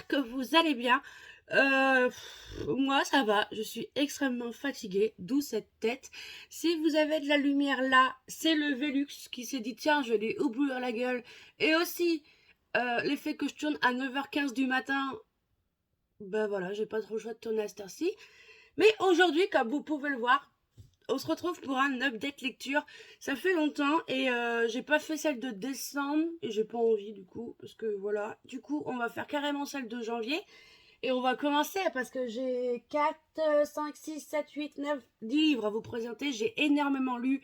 que vous allez bien. Moi, ça va, je suis extrêmement fatiguée, d'où cette tête. Si vous avez de la lumière là, c'est le Velux qui s'est dit tiens, je vais ouvrir la gueule. Et aussi, l'effet que je tourne à 9h15 du matin, ben voilà, j'ai pas trop le choix de tourner à cette heure-ci. Mais aujourd'hui, comme vous pouvez le voir, on se retrouve pour un update lecture. Ça fait longtemps et j'ai pas fait celle de décembre et j'ai pas envie du coup parce que voilà. Du coup, on va faire carrément celle de janvier et on va commencer parce que j'ai 4, 5, 6, 7, 8, 9, 10 livres à vous présenter. J'ai énormément lu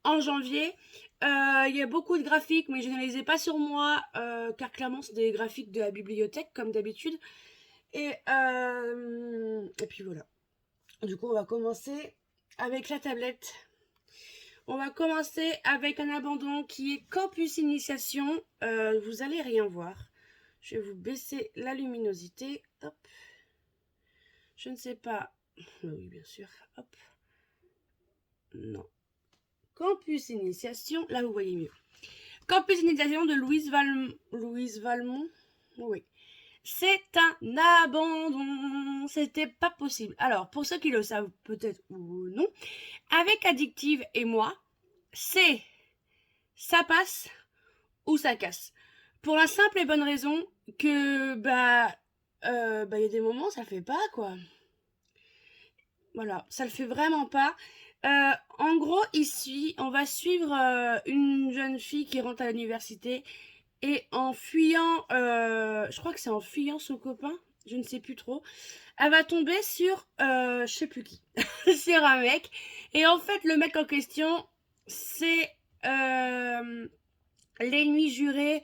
en janvier. Il y a beaucoup de graphiques mais je ne les ai pas sur moi car clairement c'est des graphiques de la bibliothèque comme d'habitude. Et puis voilà. Du coup, on va commencer avec la tablette. On va commencer avec un abandon qui est Campus Initiation. Vous allez rien voir. Je vais vous baisser la luminosité. Hop. Je ne sais pas. Oui, bien sûr. Hop. Non. Campus Initiation. Là, vous voyez mieux. Campus Initiation de Louise Valmont. Oui. C'est un abandon. C'était pas possible. Alors, pour ceux qui le savent peut-être ou non, avec Addictive et moi, c'est ça passe ou ça casse. Pour la simple et bonne raison que il y a des moments ça le fait pas quoi. Voilà, ça le fait vraiment pas. En gros, ici, on va suivre une jeune fille qui rentre à l'université et en fuyant, je crois que c'est en fuyant son copain, je ne sais plus trop, elle va tomber sur, je sais plus qui, sur un mec. Et en fait, le mec en question, c'est l'ennemi juré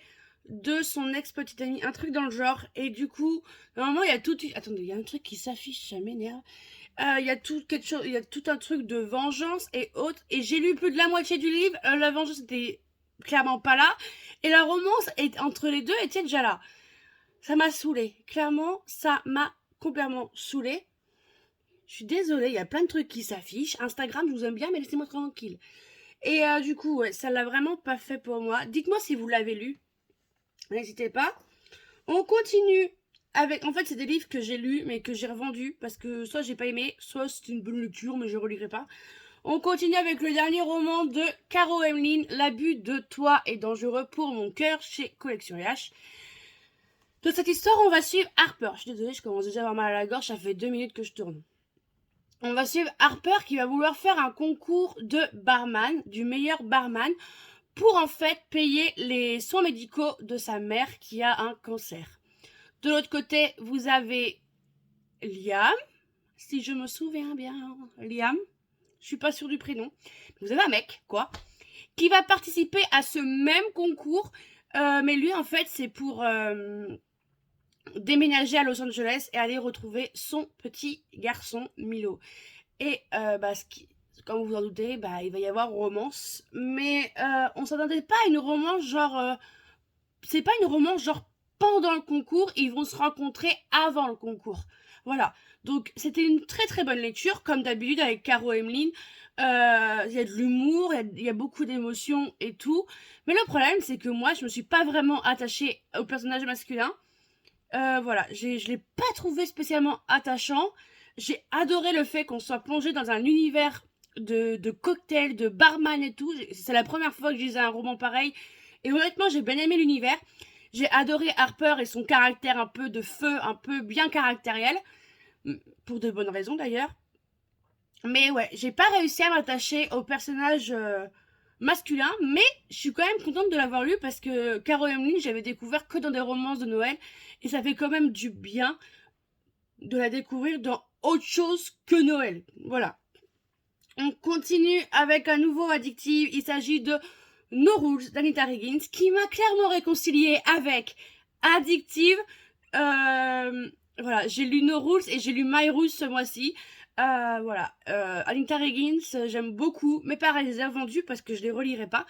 de son ex-petite amie, un truc dans le genre. Et du coup, normalement, il y a tout... Attendez, il y a un truc qui s'affiche, ça m'énerve. Il y a tout quelque chose, il y a tout un truc de vengeance et autres. Et j'ai lu plus de la moitié du livre. La vengeance était clairement pas là. Et la romance entre les deux était déjà là. Ça m'a saoulée. Clairement, ça m'a complètement saoulée. Je suis désolée, il y a plein de trucs qui s'affichent. Instagram, je vous aime bien, mais laissez-moi tranquille. Et du coup, ouais, ça l'a vraiment pas fait pour moi. Dites-moi si vous l'avez lu. N'hésitez pas. On continue avec... En fait, c'est des livres que j'ai lus, mais que j'ai revendus. Parce que soit j'ai pas aimé, soit c'est une bonne lecture, mais je relirai pas. On continue avec le dernier roman de Caro Emeline, L'abus de toi est dangereux pour mon cœur, chez Collection H. De cette histoire, on va suivre Harper. Je suis désolée, je commence déjà à avoir mal à la gorge, ça fait 2 minutes que je tourne. On va suivre Harper qui va vouloir faire un concours de barman, du meilleur barman, pour en fait payer les soins médicaux de sa mère qui a un cancer. De l'autre côté, vous avez Liam, si je me souviens bien, Liam, je suis pas sûre du prénom, vous avez un mec, quoi, qui va participer à ce même concours, mais lui en fait c'est pour déménager à Los Angeles et aller retrouver son petit garçon Milo. Et comme vous vous en doutez, il va y avoir romance, mais on s'attendait pas à une romance genre... c'est pas une romance genre pendant le concours, ils vont se rencontrer avant le concours. Voilà, donc c'était une très très bonne lecture, comme d'habitude avec Caro Emeline. Il y a de l'humour, il y a beaucoup d'émotions et tout. Mais le problème, c'est que moi, je me suis pas vraiment attachée au personnage masculin. Voilà, je l'ai pas trouvé spécialement attachant. J'ai adoré le fait qu'on soit plongé dans un univers de cocktails, de barman et tout. C'est la première fois que je lisais un roman pareil. Et honnêtement, j'ai bien aimé l'univers. J'ai adoré Harper et son caractère un peu de feu, un peu bien caractériel. Pour de bonnes raisons d'ailleurs. Mais ouais, j'ai pas réussi à m'attacher au personnage masculin, mais je suis quand même contente de l'avoir lu parce que Caro Emeline, j'avais découvert que dans des romances de Noël et ça fait quand même du bien de la découvrir dans autre chose que Noël. Voilà. On continue avec un nouveau addictif. Il s'agit de No Rules d'Anita Higgins qui m'a clairement réconciliée avec Addictive. Voilà, j'ai lu No Rules et j'ai lu My Rules ce mois-ci. Voilà, Anita Higgins, j'aime beaucoup, mais pareil, je les ai vendus parce que je les relirai pas.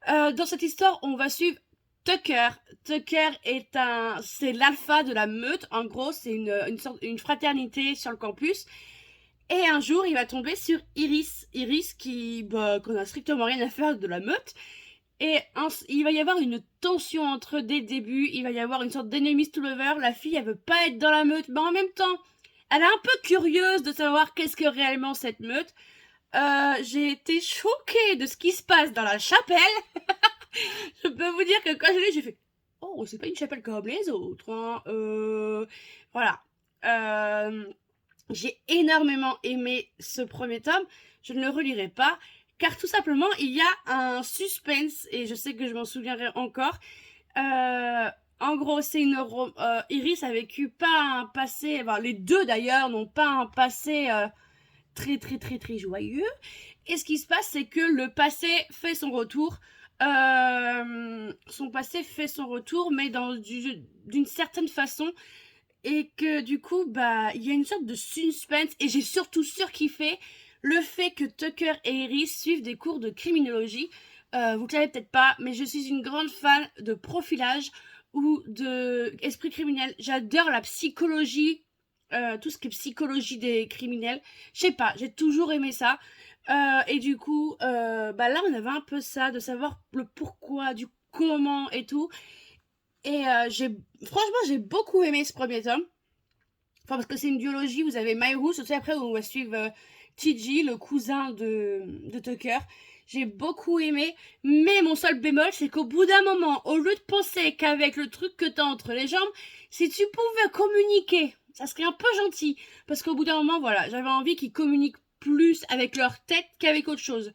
Dans cette histoire, on va suivre Tucker. Tucker c'est l'alpha de la meute. En gros, c'est une fraternité sur le campus. Et un jour, il va tomber sur Iris. Iris qu'on a strictement rien à faire de la meute. Et il va y avoir une tension entre eux dès le début. Il va y avoir une sorte d'enemies to lover. La fille, elle veut pas être dans la meute, mais en même temps, elle est un peu curieuse de savoir qu'est-ce que réellement cette meute. J'ai été choquée de ce qui se passe dans la chapelle. Je peux vous dire que quand je l'ai, j'ai fait oh, c'est pas une chapelle comme les autres. Hein. Voilà. J'ai énormément aimé ce premier tome. Je ne le relirai pas. Car tout simplement, il y a un suspense. Et je sais que je m'en souviendrai encore. En gros, c'est Iris a vécu pas un passé... Enfin, les deux d'ailleurs n'ont pas un passé très très très très joyeux. Et ce qui se passe, c'est que le passé fait son retour. Son passé fait son retour, mais d'une certaine façon, et que du coup, bah, il y a une sorte de suspense, et j'ai surtout surkiffé le fait que Tucker et Iris suivent des cours de criminologie. Vous ne savez peut-être pas, mais je suis une grande fan de profilage ou de esprit criminel. J'adore la psychologie, tout ce qui est psychologie des criminels. Je sais pas, j'ai toujours aimé ça. Et du coup, bah là, on avait un peu ça, de savoir le pourquoi, du comment et tout. Et franchement, j'ai beaucoup aimé ce premier tome. Enfin, parce que c'est une duologie, vous avez Myru, surtout après, où on va suivre TG, le cousin de Tucker. J'ai beaucoup aimé, mais mon seul bémol, c'est qu'au bout d'un moment, au lieu de penser qu'avec le truc que t'as entre les jambes, si tu pouvais communiquer, ça serait un peu gentil. Parce qu'au bout d'un moment, voilà, j'avais envie qu'ils communiquent plus avec leur tête qu'avec autre chose.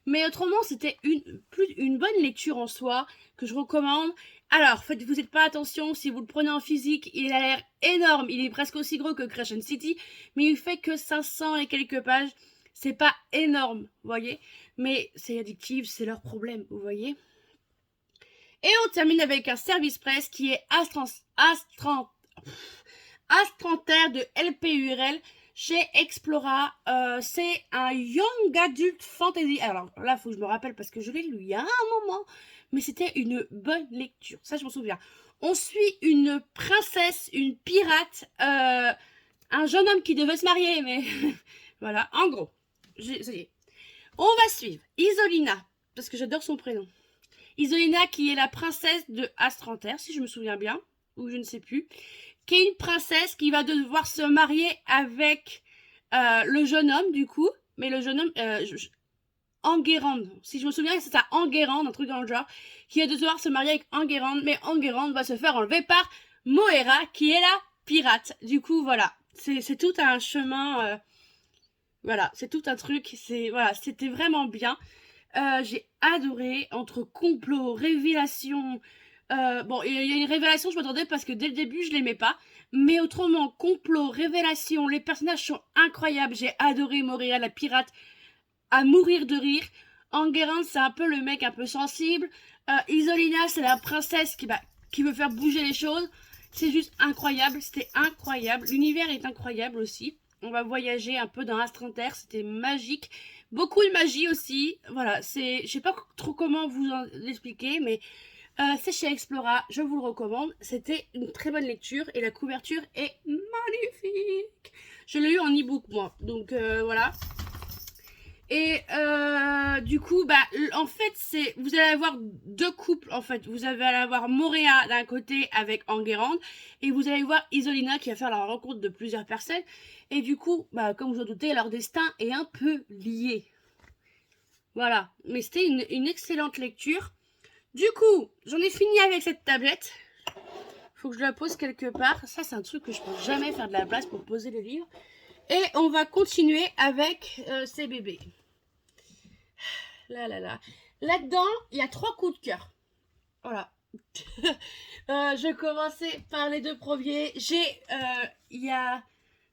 Mais autrement, c'était une bonne lecture en soi, que je recommande. Alors, faites-vous pas attention, si vous le prenez en physique, il a l'air énorme, il est presque aussi gros que Crescent City, mais il fait que 500 et quelques pages. C'est pas énorme, vous voyez, mais c'est addictif, c'est leur problème, vous voyez. Et on termine avec un service presse qui est Astrantaire de LPURL chez Explora. C'est un Young Adult Fantasy. Alors là, il faut que je me rappelle parce que je l'ai lu il y a un moment, mais c'était une bonne lecture. Ça, je m'en souviens. On suit une princesse, une pirate, un jeune homme qui devait se marier, mais voilà, en gros. Ça y est. On va suivre Isolina, parce que j'adore son prénom. Isolina, qui est la princesse de Astrantaire, si je me souviens bien, ou je ne sais plus, qui est une princesse qui va devoir se marier avec le jeune homme, du coup, mais le jeune homme, Enguerrand, si je me souviens, c'est ça, Enguerrand, un truc dans le genre, qui va devoir se marier avec Enguerrand, mais Enguerrand va se faire enlever par Moira, qui est la pirate. Du coup, voilà, c'est tout un chemin, voilà, c'est tout un truc, voilà, c'était vraiment bien. J'ai adoré, entre complot, révélation. Bon, il y a une révélation, je m'attendais parce que dès le début, je l'aimais pas. Mais autrement, complot, révélation, les personnages sont incroyables. J'ai adoré Moria, la pirate, à mourir de rire. Enguerrand, c'est un peu le mec un peu sensible. Isolina, c'est la princesse qui veut faire bouger les choses. C'est juste incroyable, c'était incroyable. L'univers est incroyable aussi. On va voyager un peu dans Astrantaire, c'était magique. Beaucoup de magie aussi. Voilà, je sais pas trop comment vous en expliquer, mais c'est chez Explora, je vous le recommande. C'était une très bonne lecture et la couverture est magnifique. Je l'ai eu en e-book moi, donc voilà. Et du coup, bah, en fait, vous allez avoir deux couples. En fait, vous allez avoir Moria d'un côté avec Enguerrand, et vous allez voir Isolina qui va faire la rencontre de plusieurs personnes. Et du coup, bah, comme vous en doutez, leur destin est un peu lié. Voilà, mais c'était une excellente lecture. Du coup, j'en ai fini avec cette tablette. Faut que je la pose quelque part. Ça, c'est un truc que je peux jamais faire de la place pour poser les livres. Et on va continuer avec ces bébés. Là-dedans, il y a 3 coups de cœur. Voilà. Je vais commencer par les deux premiers. Il y a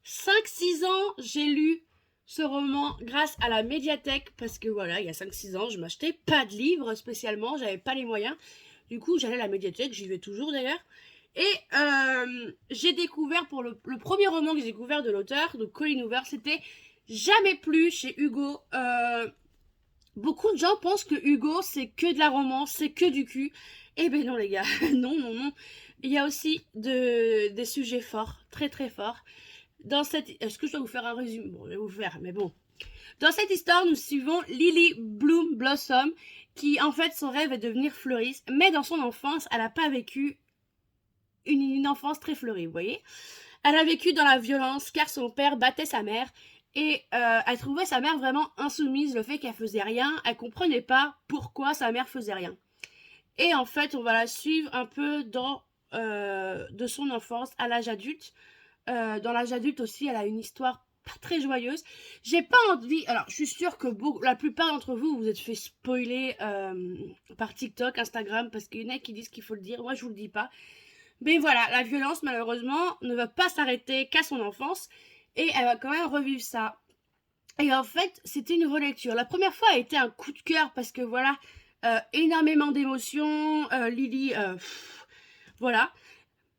5-6 ans, j'ai lu ce roman grâce à la médiathèque. Parce que voilà, il y a 5-6 ans, je m'achetais pas de livres spécialement. J'avais pas les moyens. Du coup, j'allais à la médiathèque. J'y vais toujours d'ailleurs. Et j'ai découvert, pour le premier roman que j'ai découvert de l'auteur, de Colleen Hoover, c'était Jamais plus chez Hugo. Beaucoup de gens pensent que Hugo, c'est que de la romance, c'est que du cul. Eh ben non les gars, non, non, non. Il y a aussi des sujets forts, très très forts. Est-ce que je dois vous faire un résumé? Bon, je vais vous faire, mais bon. Dans cette histoire, nous suivons Lily Bloom Blossom, qui en fait son rêve est de devenir fleuriste, mais dans son enfance, elle n'a pas vécu une enfance très fleurie, vous voyez. Elle a vécu dans la violence car son père battait sa mère et elle trouvait sa mère vraiment insoumise, le fait qu'elle faisait rien, elle comprenait pas pourquoi sa mère faisait rien. Et en fait, on va la suivre un peu dans de son enfance à l'âge adulte. Dans l'âge adulte aussi, elle a une histoire pas très joyeuse. J'ai pas envie. Alors, je suis sûre que la plupart d'entre vous vous êtes fait spoiler par TikTok, Instagram, parce qu'il y en a qui disent qu'il faut le dire. Moi, je vous le dis pas. Mais voilà, la violence, malheureusement, ne va pas s'arrêter qu'à son enfance. Et elle va quand même revivre ça. Et en fait, c'était une relecture. La première fois a été un coup de cœur parce que voilà, énormément d'émotions. Lily, voilà.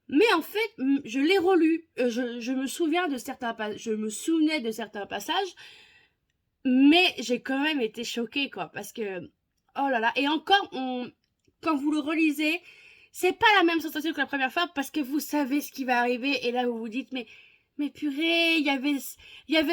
Mais en fait, je l'ai relu. Je me souviens de je me souvenais de certains passages, mais j'ai quand même été choquée, quoi, parce que oh là là. Et encore, quand vous le relisez, c'est pas la même sensation que la première fois parce que vous savez ce qui va arriver et là vous vous dites mais purée, il y avait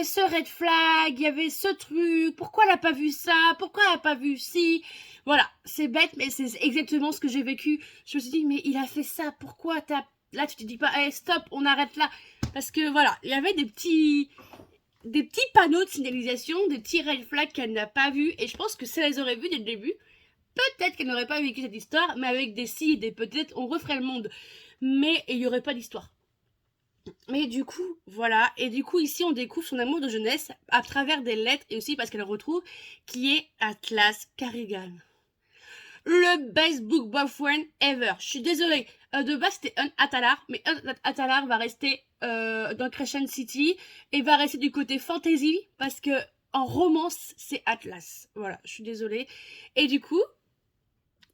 ce red flag, il y avait ce truc, pourquoi elle a pas vu ça, pourquoi elle a pas vu ci. Voilà, c'est bête mais c'est exactement ce que j'ai vécu. Je me suis dit mais il a fait ça, pourquoi t'as là tu te dis pas hey, stop, on arrête là parce que voilà, il y avait des petits panneaux de signalisation, des petits red flags qu'elle n'a pas vus et je pense que si elle les aurait vus dès le début, peut-être qu'elle n'aurait pas vécu cette histoire, mais avec des si et des peut-être, on referait le monde. Mais il n'y aurait pas d'histoire. Mais du coup, voilà. Et du coup, ici, on découvre son amour de jeunesse à travers des lettres et aussi parce qu'elle retrouve qui est Atlas Carrigan. Le best book boyfriend ever. Je suis désolée. De base, c'était un Atalar, mais un Atalar va rester dans Crescent City et va rester du côté fantasy parce que en romance, c'est Atlas. Voilà, je suis désolée. Et du coup,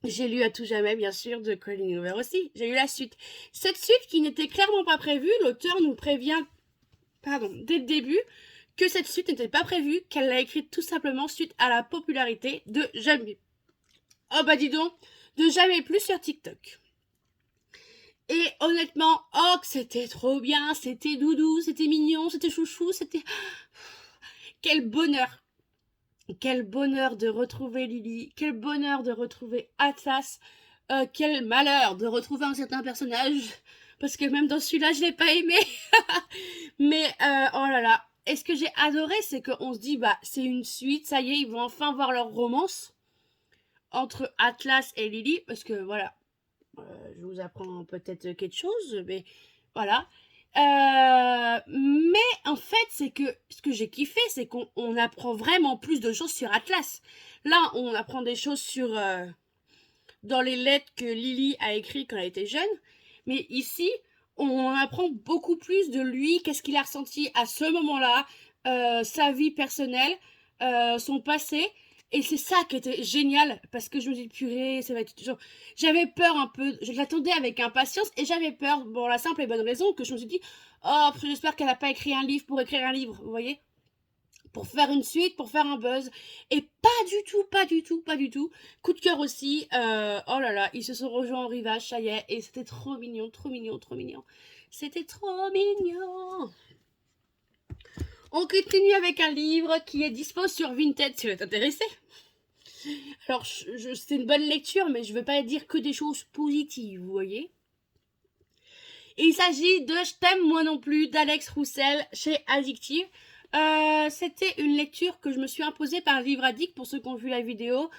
j'ai lu à tout jamais, bien sûr, de Colleen Hoover aussi. J'ai eu la suite. Cette suite qui n'était clairement pas prévue, l'auteur nous prévient, dès le début, que cette suite n'était pas prévue, qu'elle l'a écrite tout simplement suite à la popularité de Jamais. Oh bah dis donc, de Jamais plus sur TikTok. Et honnêtement, oh que c'était trop bien, c'était doudou, c'était mignon, c'était chouchou, c'était... Quel bonheur! Quel bonheur de retrouver Lily, quel bonheur de retrouver Atlas, quel malheur de retrouver un certain personnage, parce que même dans celui-là, je l'ai pas aimé. Mais, oh là là, et ce que j'ai adoré, c'est qu'on se dit, bah, c'est une suite, ça y est, ils vont enfin voir leur romance entre Atlas et Lily, parce que, voilà, je vous apprends peut-être quelque chose, mais voilà. Mais en fait, c'est que ce que j'ai kiffé, c'est qu'on apprend vraiment plus de choses sur Atlas. Là, on apprend des choses sur dans les lettres que Lily a écrites quand elle était jeune. Mais ici, on apprend beaucoup plus de lui, qu'est-ce qu'il a ressenti à ce moment-là, sa vie personnelle, son passé. Et c'est ça qui était génial, parce que je me dis, purée, ça va être toujours... J'avais peur un peu, je l'attendais avec impatience, et j'avais peur, bon, la simple et bonne raison, que je me suis dit, oh, j'espère qu'elle n'a pas écrit un livre pour écrire un livre, vous voyez, pour faire une suite, pour faire un buzz. Et pas du tout, pas du tout, pas du tout. Coup de cœur aussi, oh là là, ils se sont rejoints au rivage, ça y est, et c'était trop mignon, trop mignon, trop mignon. C'était trop mignon. On continue avec un livre qui est dispo sur Vinted si vous êtes intéressé. Alors, c'est une bonne lecture, mais je ne veux pas dire que des choses positives, vous voyez. Il s'agit de Je t'aime moi non plus d'Alex Roussel chez Addictive. C'était une lecture que je me suis imposée par Livre Addict pour ceux qui ont vu la vidéo,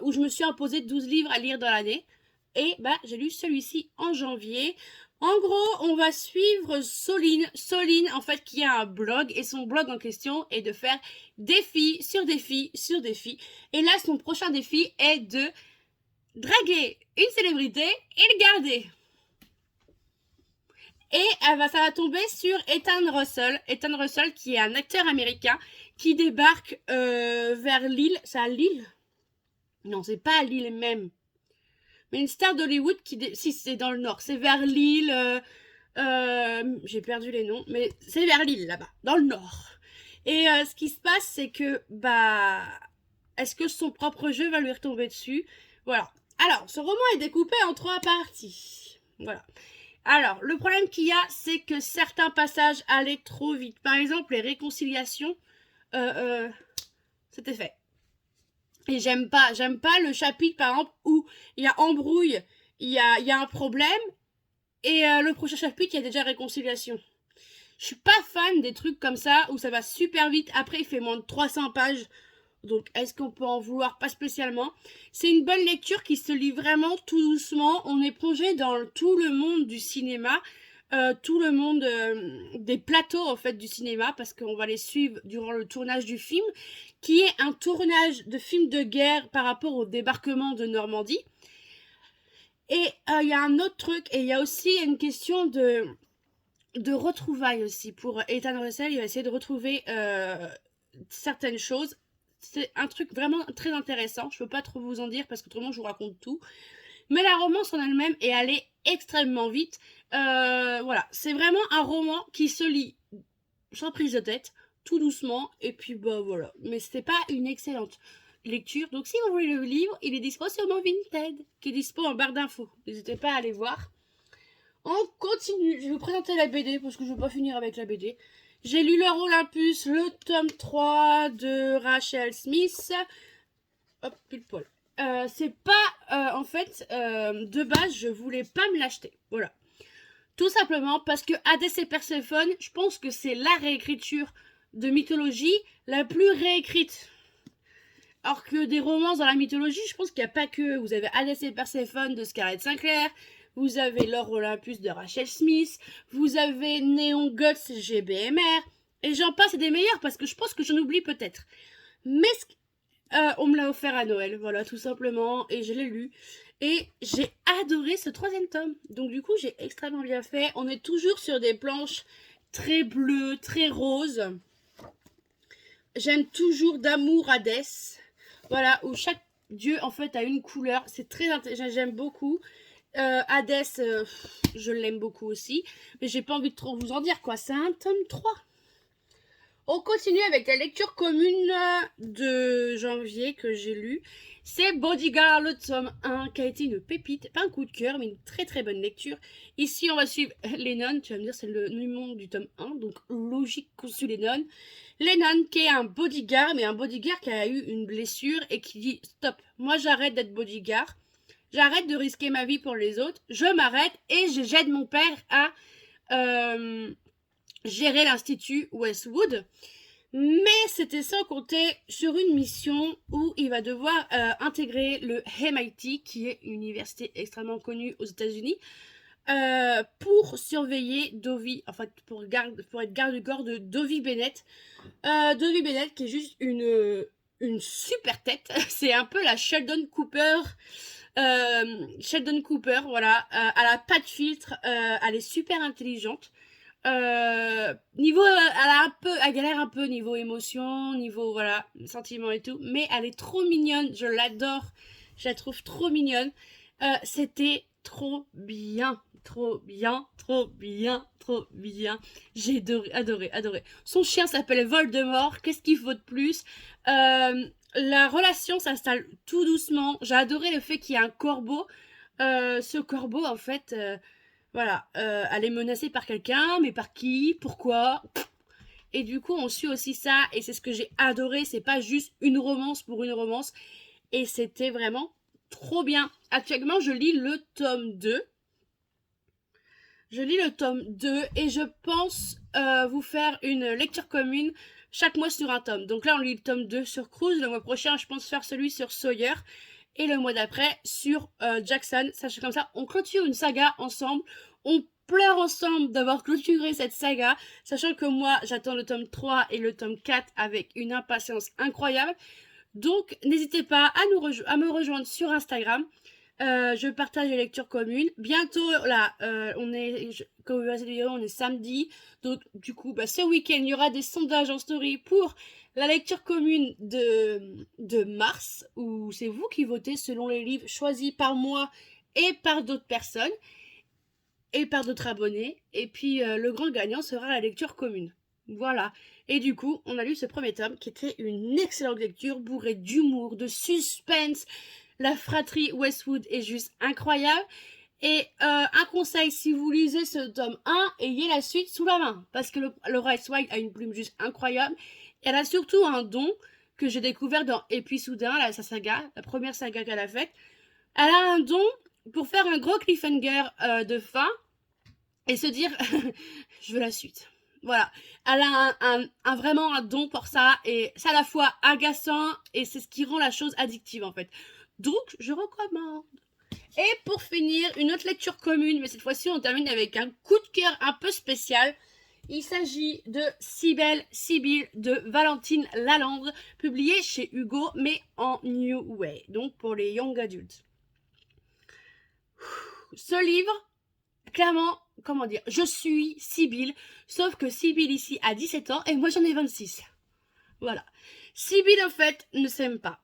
où je me suis imposé 12 livres à lire dans l'année. Et bah, j'ai lu celui-ci en janvier. En gros, on va suivre Soline. Soline, en fait, qui a un blog. Et son blog en question est de faire défi sur défi sur défi. Et là, son prochain défi est de draguer une célébrité et le garder. Et ça va tomber sur Ethan Russell. Ethan Russell, qui est un acteur américain qui débarque vers Lille. C'est à Lille? Non, c'est pas à Lille même. Mais une star d'Hollywood si, c'est dans le nord. C'est vers Lille. J'ai perdu les noms. Mais c'est vers Lille, là-bas. Dans le nord. Et ce qui se passe, c'est que, bah... Est-ce que son propre jeu va lui retomber dessus? Voilà. Alors, ce roman est découpé en 3 parties. Voilà. Alors, le problème qu'il y a, c'est que certains passages allaient trop vite. Par exemple, les réconciliations, c'était fait. Et j'aime pas le chapitre, par exemple, où il y a embrouille, il y a un problème, et le prochain chapitre, il y a déjà réconciliation. Je suis pas fan des trucs comme ça, où ça va super vite. Après, il fait moins de 300 pages. Donc, est-ce qu'on peut en vouloir? Pas spécialement. C'est une bonne lecture qui se lit vraiment tout doucement. On est plongé dans tout le monde du cinéma, tout le monde des plateaux en fait du cinéma, parce qu'on va les suivre durant le tournage du film, qui est un tournage de film de guerre par rapport au débarquement de Normandie. Et il y a un autre truc, et il y a aussi une question de retrouvailles aussi pour Ethan Russell. Il va essayer de retrouver certaines choses. C'est un truc vraiment très intéressant. Je peux pas trop vous en dire parce que autrement je vous raconte tout. Mais la romance en elle-même est allée extrêmement vite. Voilà, c'est vraiment un roman qui se lit sans prise de tête, tout doucement, et puis bah voilà. Mais c'était pas une excellente lecture. Donc si vous voulez le livre, il est dispo sur mon Vinted, qui est dispo en barre d'infos. N'hésitez pas à aller voir. On continue. Je vais vous présenter la BD parce que je ne veux pas finir avec la BD. J'ai lu L'Heure Olympus, le tome 3 de Rachel Smith. Hop, pile poil. C'est pas... en fait, de base, je voulais pas me l'acheter. Voilà. Tout simplement parce que Hadès et Perséphone, je pense que c'est la réécriture de mythologie la plus réécrite. Alors que des romances dans la mythologie, je pense qu'il n'y a pas que... Vous avez Hadès et Perséphone de Scarlett Sinclair, vous avez L'Or Olympus de Rachel Smith, vous avez Néon Guts GBMR, et j'en passe des meilleurs parce que je pense que j'en oublie peut-être. Mais on me l'a offert à Noël, voilà, tout simplement, et je l'ai lu. Et j'ai adoré ce 3e tome. Donc du coup, j'ai extrêmement bien fait. On est toujours sur des planches très bleues, très roses. J'aime toujours d'amour Hadès. Voilà, où chaque dieu en fait a une couleur. C'est très intéressant, j'aime beaucoup. Hadès, je l'aime beaucoup aussi. Mais j'ai pas envie de trop vous en dire quoi. C'est un tome 3. On continue avec la lecture commune de janvier que j'ai lu. C'est Bodyguard, le tome 1, qui a été une pépite, pas un coup de cœur, mais une très très bonne lecture. Ici, on va suivre Lennon, tu vas me dire, c'est le nom du tome 1, donc logique qu'on suit Lennon. Lennon, qui est un bodyguard, mais un bodyguard qui a eu une blessure et qui dit stop, moi j'arrête d'être bodyguard, j'arrête de risquer ma vie pour les autres, je m'arrête et j'aide mon père à gérer l'Institut Westwood. Mais c'était sans compter sur une mission où il va devoir intégrer le MIT, qui est une université extrêmement connue aux États-Unis, pour surveiller Dovie, en fait pour être garde du corps de Dovie Bennett. Dovie Bennett qui est juste une super tête. C'est un peu la Sheldon Cooper. Sheldon Cooper, voilà. Elle a pas de filtre. Elle est super intelligente. Niveau, elle galère un peu niveau émotion, niveau voilà, sentiment et tout, mais elle est trop mignonne, je l'adore, je la trouve trop mignonne. C'était trop bien, trop bien, trop bien, trop bien. J'ai adoré. Son chien s'appelle Voldemort, qu'est-ce qu'il faut de plus? La relation s'installe tout doucement. J'ai adoré le fait qu'il y ait un corbeau. Ce corbeau, en fait, voilà, elle est menacée par quelqu'un, mais par qui? Pourquoi? Et du coup, on suit aussi ça, et c'est ce que j'ai adoré, c'est pas juste une romance pour une romance, et c'était vraiment trop bien. Actuellement, je lis le tome 2. Et je pense vous faire une lecture commune chaque mois sur un tome. Donc là, on lit le tome 2 sur Cruise, le mois prochain, je pense faire celui sur Sawyer, et le mois d'après sur Jackson. Sachez comme ça, on clôture une saga ensemble, on pleure ensemble d'avoir clôturé cette saga, sachant que moi j'attends le tome 3 et le tome 4 avec une impatience incroyable. Donc n'hésitez pas à me rejoindre sur Instagram. Je partage les lectures communes. Bientôt, là, quand vous verrez cette vidéo, on est samedi. Donc, du coup, ce week-end, il y aura des sondages en story pour la lecture commune de mars, où c'est vous qui votez selon les livres choisis par moi et par d'autres personnes, et par d'autres abonnés. Et puis, le grand gagnant sera la lecture commune. Voilà. Et du coup, on a lu ce premier tome, qui était une excellente lecture, bourrée d'humour, de suspense. La fratrie Westwood est juste incroyable. Et un conseil, si vous lisez ce tome 1, ayez la suite sous la main. Parce que Laura S. White a une plume juste incroyable. Elle a surtout un don que j'ai découvert dans Et puis soudain, là, sa saga, la première saga qu'elle a faite. Elle a un don pour faire un gros cliffhanger de fin et se dire je veux la suite. Voilà, elle a vraiment un don pour ça et c'est à la fois agaçant et c'est ce qui rend la chose addictive en fait. Donc je recommande. Et pour finir, une autre lecture commune, mais cette fois-ci on termine avec un coup de cœur un peu spécial. Il s'agit de Sibylle de Valentine Lalande, publié chez Hugo, mais en New Way, donc pour les young adultes. Ce livre, clairement, comment dire, je suis Sibylle, sauf que Sibylle ici a 17 ans et moi j'en ai 26. Voilà. Sibylle, en fait, ne s'aime pas.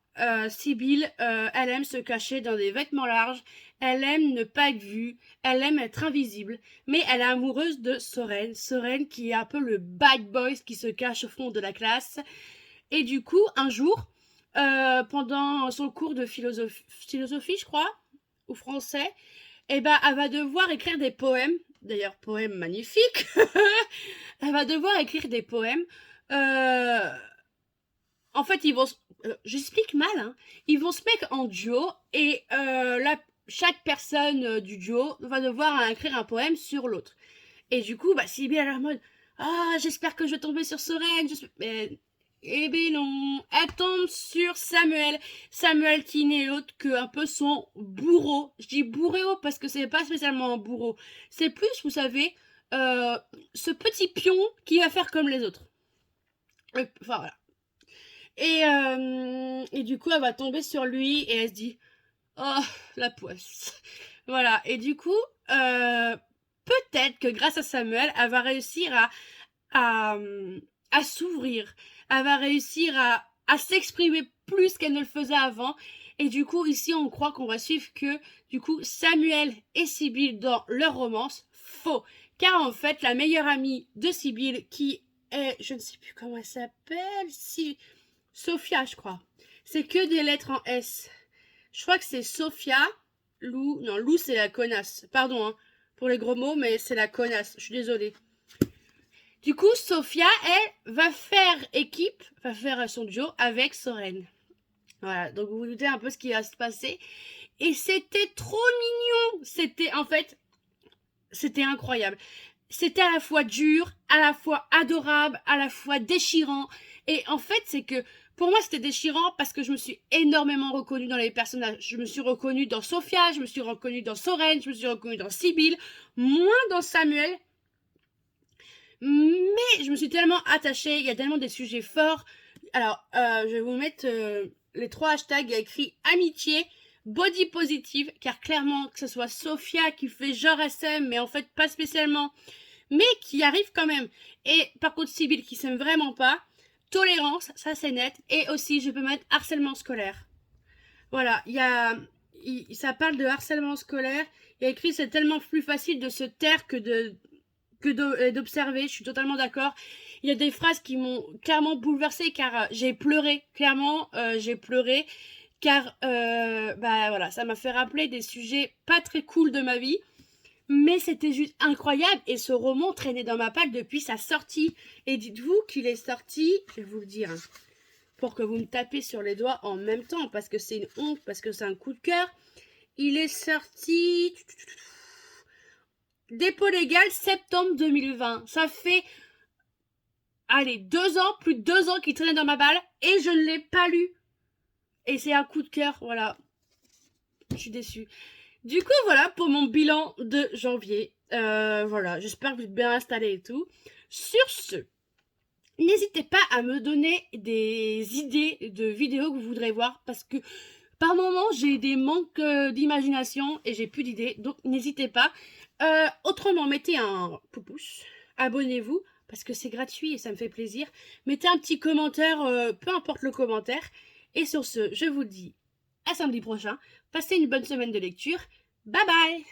Sibylle, elle aime se cacher dans des vêtements larges, elle aime ne pas être vue, elle aime être invisible, mais elle est amoureuse de Soren. Soren qui est un peu le bad boy qui se cache au fond de la classe. Et du coup, un jour, pendant son cours de philosophie, je crois, ou français, eh ben, elle va devoir écrire des poèmes, d'ailleurs poèmes magnifiques. Elle va devoir écrire des poèmes. En fait, ils vont, j'explique mal, hein. Ils vont se mettre en duo et chaque personne du duo va devoir écrire un poème sur l'autre. Et du coup, bah, Sibylle elle est en mode ah, j'espère que je vais tomber sur Soren. Mais eh ben non, elle tombe sur Samuel. Samuel qui n'est autre que un peu son bourreau. Je dis bourreau parce que c'est pas spécialement un bourreau. C'est plus, vous savez, ce petit pion qui va faire comme les autres. Enfin voilà. Et du coup, elle va tomber sur lui et elle se dit oh, la poisse. Voilà. Et du coup, peut-être que grâce à Samuel, elle va réussir à s'ouvrir. Elle va réussir à s'exprimer plus qu'elle ne le faisait avant. Et du coup, ici, on croit qu'on va suivre que, du coup, Samuel et Sibylle dans leur romance. Faux. Car en fait, la meilleure amie de Sibylle, qui est, je ne sais plus comment elle s'appelle, Sophia, je crois. C'est que des lettres en S. Je crois que c'est Sophia. Lou. Non, Lou, c'est la connasse. Pardon, hein, pour les gros mots, mais c'est la connasse. Je suis désolée. Du coup, Sophia, elle, va faire équipe, va faire son duo avec Soren. Voilà, donc vous vous doutez un peu ce qui va se passer. Et c'était trop mignon. C'était, en fait, c'était incroyable. C'était à la fois dur, à la fois adorable, à la fois déchirant. Et en fait, c'est que pour moi, c'était déchirant parce que je me suis énormément reconnue dans les personnages. Je me suis reconnue dans Sophia, je me suis reconnue dans Soren, je me suis reconnue dans Sibylle, moins dans Samuel. Mais je me suis tellement attachée, il y a tellement des sujets forts. Alors, je vais vous mettre les 3 hashtags. Il y a écrit amitié, body positive, car clairement, que ce soit Sophia qui fait genre SM, mais en fait pas spécialement, mais qui arrive quand même. Et par contre, Sibylle qui s'aime vraiment pas. Tolérance, ça c'est net. Et aussi, je peux mettre harcèlement scolaire. Voilà, ça parle de harcèlement scolaire. Il y a écrit c'est tellement plus facile de se taire que d'observer. Je suis totalement d'accord. Il y a des phrases qui m'ont clairement bouleversée car j'ai pleuré. Clairement, j'ai pleuré car bah voilà, ça m'a fait rappeler des sujets pas très cool de ma vie. Mais c'était juste incroyable et ce roman traînait dans ma palle depuis sa sortie. Et dites-vous qu'il est sorti, je vais vous le dire, hein, pour que vous me tapez sur les doigts en même temps, parce que c'est une honte, parce que c'est un coup de cœur. Il est sorti dépôt légal septembre 2020. Ça fait, allez, 2 ans, plus de 2 ans qu'il traînait dans ma balle et je ne l'ai pas lu. Et c'est un coup de cœur, voilà. Je suis déçue. Du coup, voilà pour mon bilan de janvier. Voilà, j'espère que vous êtes bien installés et tout. Sur ce, n'hésitez pas à me donner des idées de vidéos que vous voudrez voir parce que par moment, j'ai des manques d'imagination et j'ai plus d'idées. Donc, n'hésitez pas. Autrement, mettez un pouce, abonnez-vous parce que c'est gratuit et ça me fait plaisir. Mettez un petit commentaire, peu importe le commentaire. Et sur ce, je vous dis à samedi prochain. Passez une bonne semaine de lecture. Bye bye!